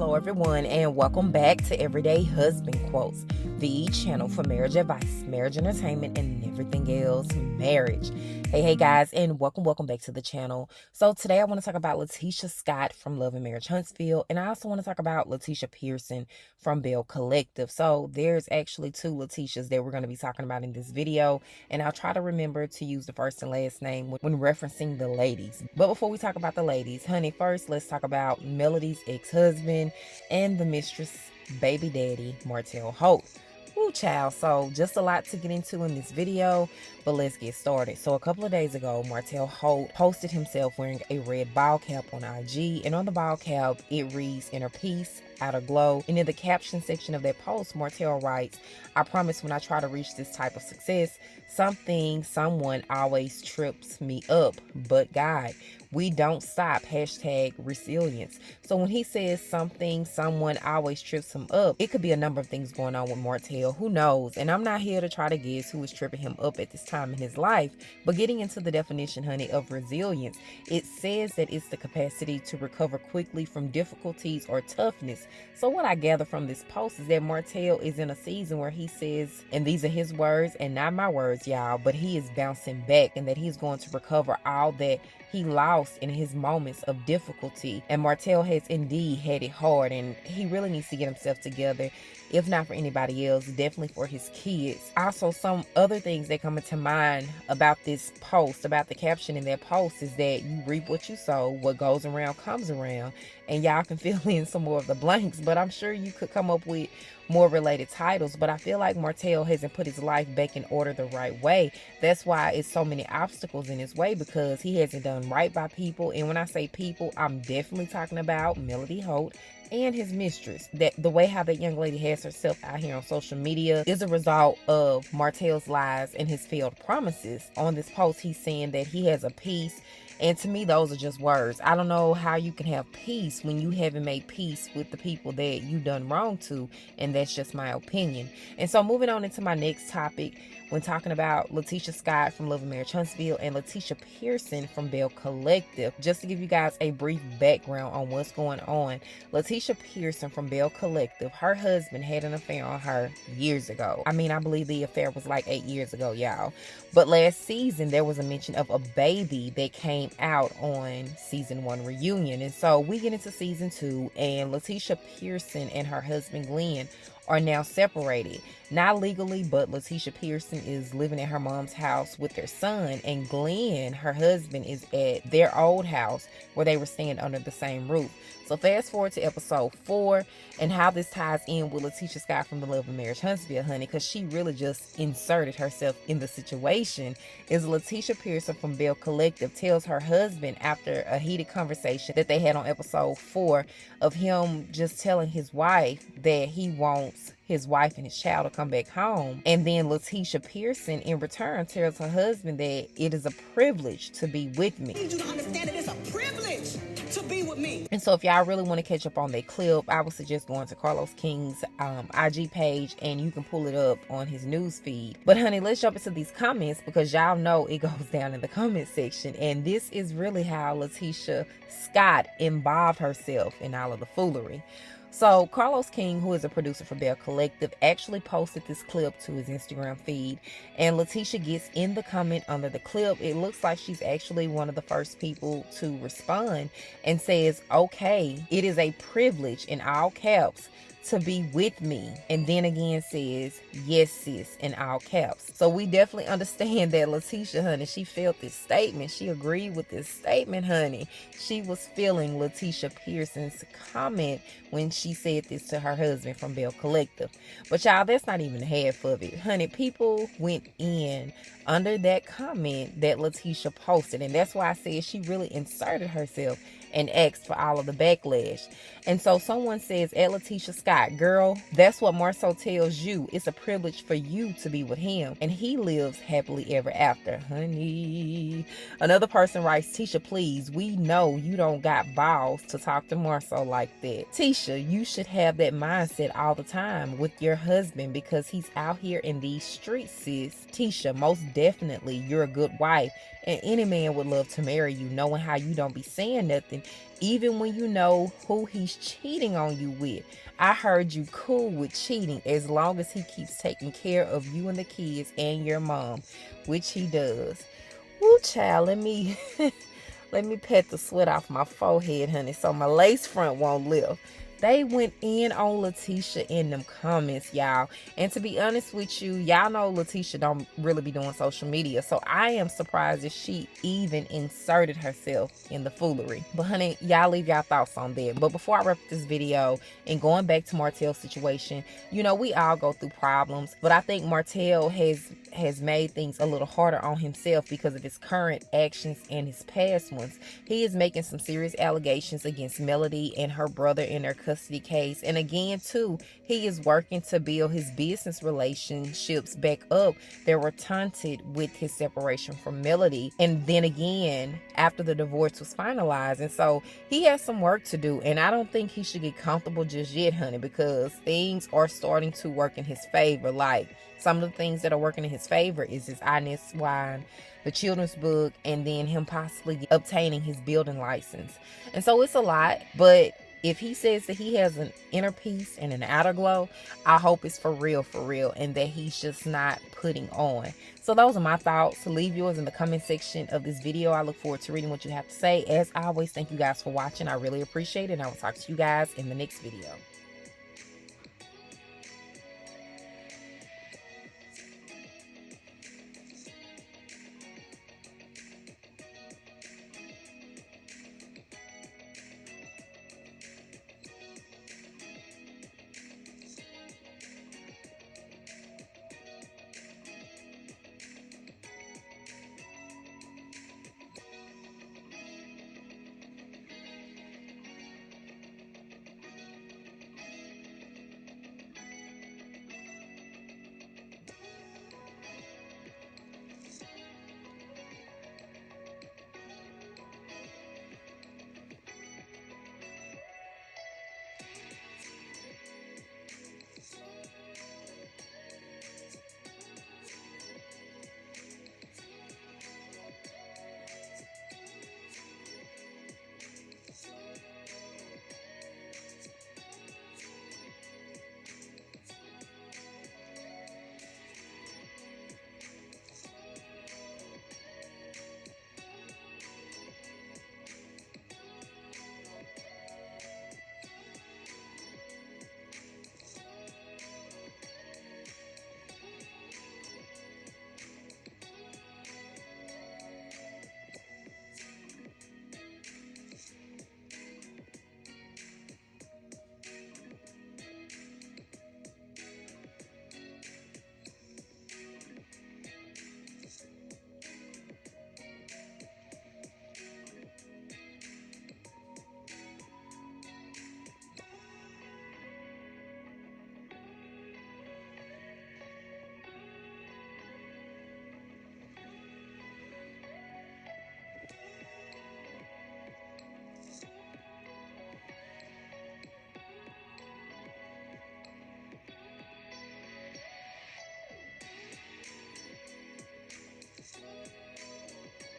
Hello everyone, and welcome back to Everyday Husband Quotes, the channel for marriage advice, marriage entertainment, and everything else marriage. Hey guys, and welcome back to the channel. So today I want to talk about Latisha Scott from Love and Marriage Huntsville, and I also want to talk about Latisha Pearson from Bell Collective. So there's actually two Latishas that we're going to be talking about in this video, and I'll try to remember to use the first and last name when referencing the ladies. But before we talk about the ladies, honey, first let's talk about Melody's ex-husband and the mistress baby daddy, Martell Holt. Woo, child. So just a lot to get into in this video, but let's get started. So a couple of days ago, Martell Holt posted himself wearing a red ball cap on IG, and on the ball cap it reads "Inner Peace, Outer Glow." And in the caption section of that post, Martell writes, "I promise when I try to reach this type of success, someone always trips me up, but God, we don't stop. #resilience." So when he says someone always trips him up, it could be a number of things going on with Martell. Who knows? And I'm not here to try to guess who is tripping him up at this time in his life. But getting into the definition, honey, of resilience, it says that it's the capacity to recover quickly from difficulties or toughness. So what I gather from this post is that Martell is in a season where he says, and these are his words and not my words, y'all, but he is bouncing back, and that he's going to recover all that he lost in his moments of difficulty. And Martell has indeed had it hard, and he really needs to get himself together, if not for anybody else, definitely for his kids. Also, some other things that come into mind about this post, about the caption in that post, is that you reap what you sow. What goes around comes around. And y'all can fill in some more of the blanks, but I'm sure you could come up with more related titles. But I feel like Martell hasn't put his life back in order the right way. That's why it's so many obstacles in his way, because he hasn't done right by people. And when I say people, I'm definitely talking about Melody Holt and his mistress. That the way how that young lady has herself out here on social media is a result of Martell's lies and his failed promises. On this post, he's saying that he has a peace, and to me, those are just words. I don't know how you can have peace when you haven't made peace with the people that you done wrong to, and that's just my opinion. And so moving on into my next topic, when talking about Latisha Scott from Love and Marriage Huntsville and Latisha Pearson from Bell Collective, just to give you guys a brief background on what's going on. Latisha Pearson from Bell Collective, her husband had an affair on her years ago. I mean, I believe the affair was like 8 years ago, y'all. But last season, there was a mention of a baby that came out on season 1 reunion. And so we get into season 2, and Latisha Pearson and her husband Glenn are now separated. Not legally, but Latisha Pearson is living at her mom's house with their son, and Glenn, her husband, is at their old house where they were staying under the same roof. So fast forward to episode 4 and how this ties in with Latisha Scott from the Love and Marriage Huntsville, honey, because she really just inserted herself in the situation. Is Latisha Pearson from Bell Collective tells her husband, after a heated conversation that they had on episode 4 of him just telling his wife that he wants his wife and his child to come back home. And then Latisha Pearson in return tells her husband that it is a privilege to be with me. I need you to understand that it's a privilege to be with me. And so if y'all really want to catch up on that clip, I would suggest going to Carlos King's IG page, and you can pull it up on his news feed. But honey, let's jump into these comments, because y'all know it goes down in the comment section. And this is really how Latisha Scott involved herself in all of the foolery. So Carlos King, who is a producer for Bell Collective, actually posted this clip to his Instagram feed, and Latisha gets in the comment under the clip. It looks like she's actually one of the first people to respond and says, "Okay, it is a privilege," in all caps, "to be with me." And then again says, "Yes, sis," in all caps. So we definitely understand that Latisha, honey, she felt this statement. She agreed with this statement, honey. She was feeling Latisha Pearson's comment when she said this to her husband from Bell Collective. But y'all, that's not even half of it, honey. People went in under that comment that Latisha posted, and that's why I said she really inserted herself and asked for all of the backlash. And so someone says, at Latisha Scott, "Girl, that's what Marsau tells you. It's a privilege for you to be with him, and he lives happily ever after, honey." Another person writes, "Tisha, please, we know you don't got balls to talk to Marsau like that. Tisha, you should have that mindset all the time with your husband, because he's out here in these streets, sis. Tisha, most definitely, you're a good wife. And any man would love to marry you, knowing how you don't be saying nothing, even when you know who he's cheating on you with. I heard you cool with cheating as long as he keeps taking care of you and the kids and your mom, which he does. Woo, child, let me let me pat the sweat off my forehead, honey, so my lace front won't lift. They went in on Latisha in them comments, y'all. And to be honest with you, y'all know Latisha don't really be doing social media. So I am surprised that she even inserted herself in the foolery. But honey, y'all leave y'all thoughts on that. But before I wrap this video and going back to Martell's situation, you know, we all go through problems. But I think Martell has made things a little harder on himself because of his current actions and his past ones. He is making some serious allegations against Melody and her brother in their custody case. And again, too, he is working to build his business relationships back up that were tainted with his separation from Melody. And then again, after the divorce was finalized. And so he has some work to do. And I don't think he should get comfortable just yet, honey, because things are starting to work in his favor. Like, some of the things that are working in his favor is his Inez wine, the children's book, and then him possibly obtaining his building license. And so it's a lot, but if he says that he has an inner peace and an outer glow, I hope it's for real, and that he's just not putting on. So those are my thoughts. Leave yours in the comment section of this video. I look forward to reading what you have to say. As always, thank you guys for watching. I really appreciate it, and I will talk to you guys in the next video.